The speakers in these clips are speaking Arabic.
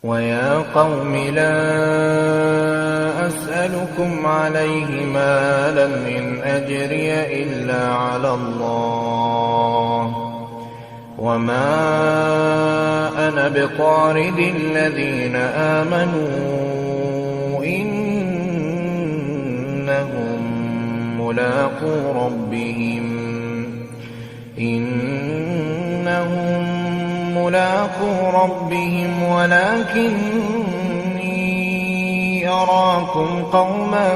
ويا قوم لا أسألكم عليه مالا إن أجري إلا على الله وما أنا بطارد الذين آمنوا إنهم ملاقو ربهم ولكني أراكم قوما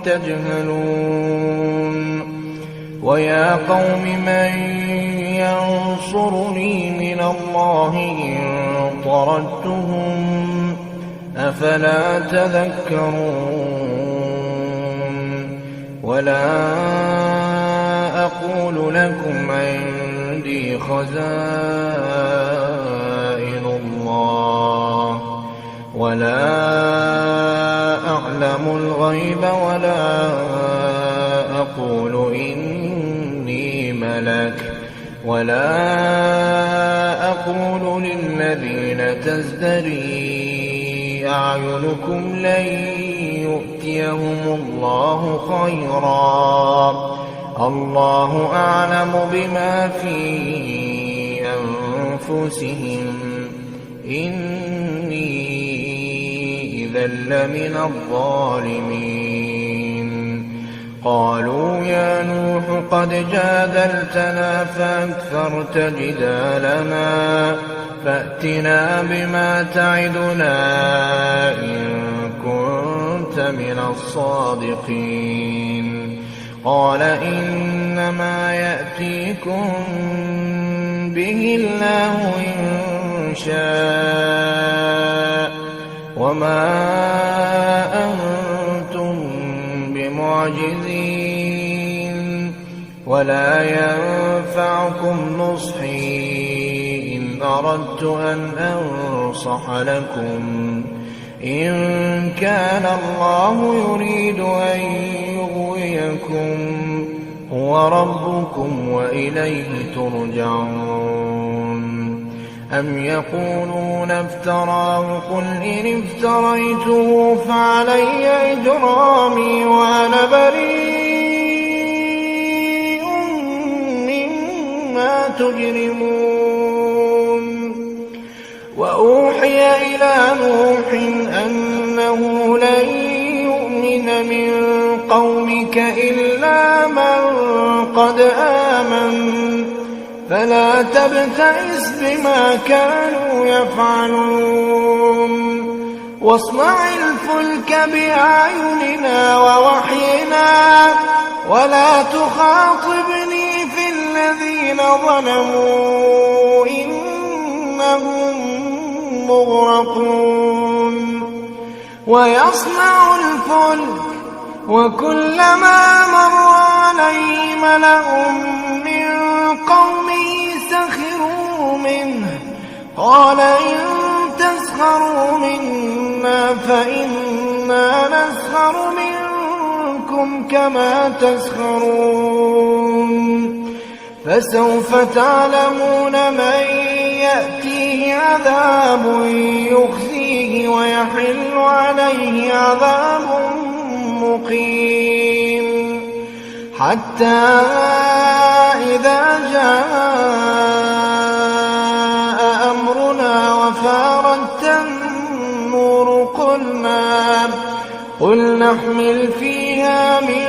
تجهلون ويا قوم من ينصرني من الله إن طردتهم أفلا تذكرون ولا أقول لكم عندي خزائن الله ولا أعلم الغيب ولا أقول إني ملك ولا أقول للذين تزدري أعينكم لن يؤتيهم الله خيرا الله أعلم بما في أنفسهم إني إذا لمن الظالمين قالوا يا نوح قد جادلتنا فأكثرت جدالنا فأتنا بما تعدنا إن كنت من الصادقين قال إنما يأتيكم به الله إن شاء وما أنتم بمعجزين ولا ينفعكم نصحي إن أردت أن أنصح لكم إن كان الله يريد أن يغويكم هو ربكم وإليه ترجعون أم يقولون افتراه قل إن افتريته فعلي إجرامي وأنا بريء مما تجرمون وأوحي إلى نوح أنه لن يؤمن من قومك إلا من قد آمن فلا تبتئس بما كانوا يفعلون واصنع الفلك بأعيننا ووحينا ولا تخاطبني في الذين ظلموا إنهم مغرقون ويصنع الفلك وكلما مر عليه ملأ من قومه سخروا منه قال إن تسخروا منا فإنا نسخر منكم كما تسخرون فسوف تعلمون من يأتيه عذاب يخزيه ويحل عليه عذاب مقيم حتى إذا جاء أمرنا وفارت النور قل نحمل فيها من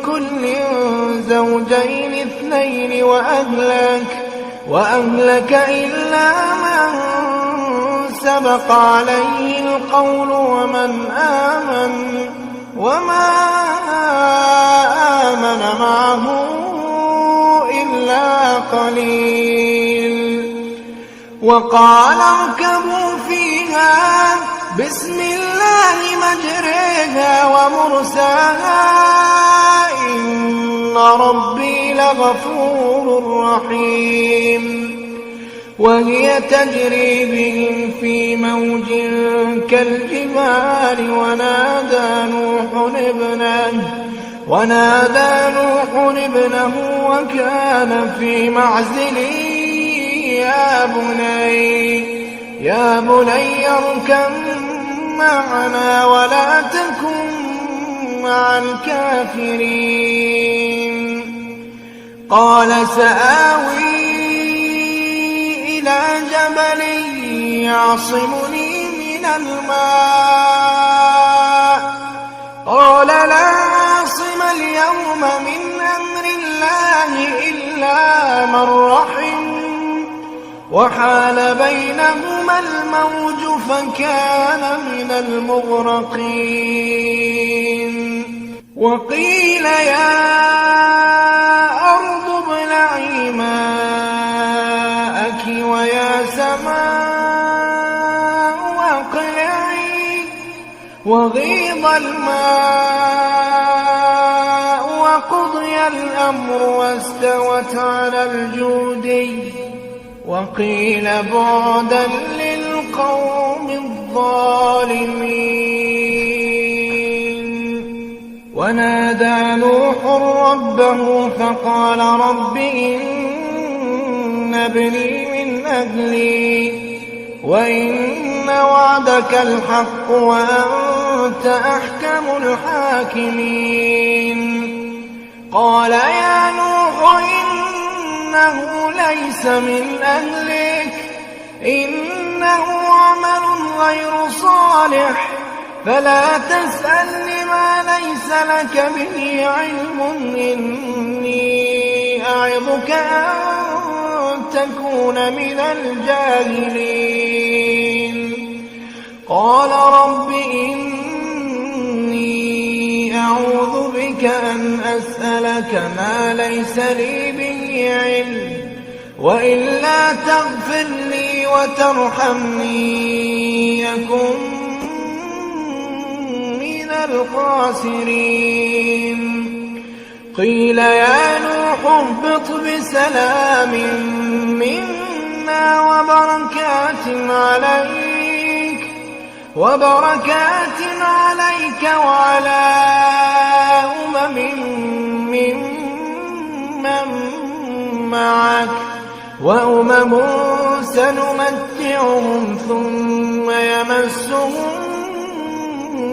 كل زوجين اثنين وأهلك إلا من سبق عليه القول وما آمن معه إلا قليل وقال اركبوا فيها بسم الله مجريها ومرساها إن ربي لغفور رحيم وهي تجري بهم في موج كالجبال ونادى نوح ابنه وكان في معزل يا بني اركب معنا ولا تكن مع الكافرين. قال سآوي إلى جبل يعصمني من الماء. قال لا عاصم اليوم من أمر الله إلا من رحم، وحال بينهما الموج فكان من المغرقين. وقيل يا أرض ابلعي ماءك ويا سماء أقلعي. وغيض الماء وقضي الأمر واستوت على الجودي. وقيل بعدا للقوم الظالمين. ونادى نوح ربه فقال رب إن ابني من أهلي وإن وعدك الحق وأنت أحكم الحاكمين. قال يا نوح إنه ليس من أهلك إنه عمل غير صالح فلا تسألني ما ليس لك به علم إني أعظك أن تكون من الجاهلين. قال رب إني أعوذ بك أن أسألك ما ليس لي به علم وإلا تغفر لي وترحمني أكن من الخاسرين. قيل يا نوح اهبط بسلام منا وبركات عليك وعلى أمم ممن معك وأمم سنمتعهم ثم يمسهم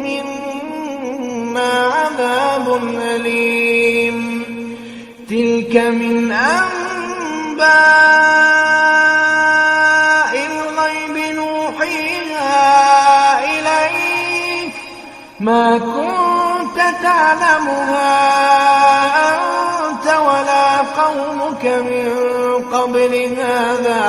منا عذاب أليم. تلك من أنباء الغيب نوحيها إليك ما كنت تعلمها أنت ولا قومك من قبل هذا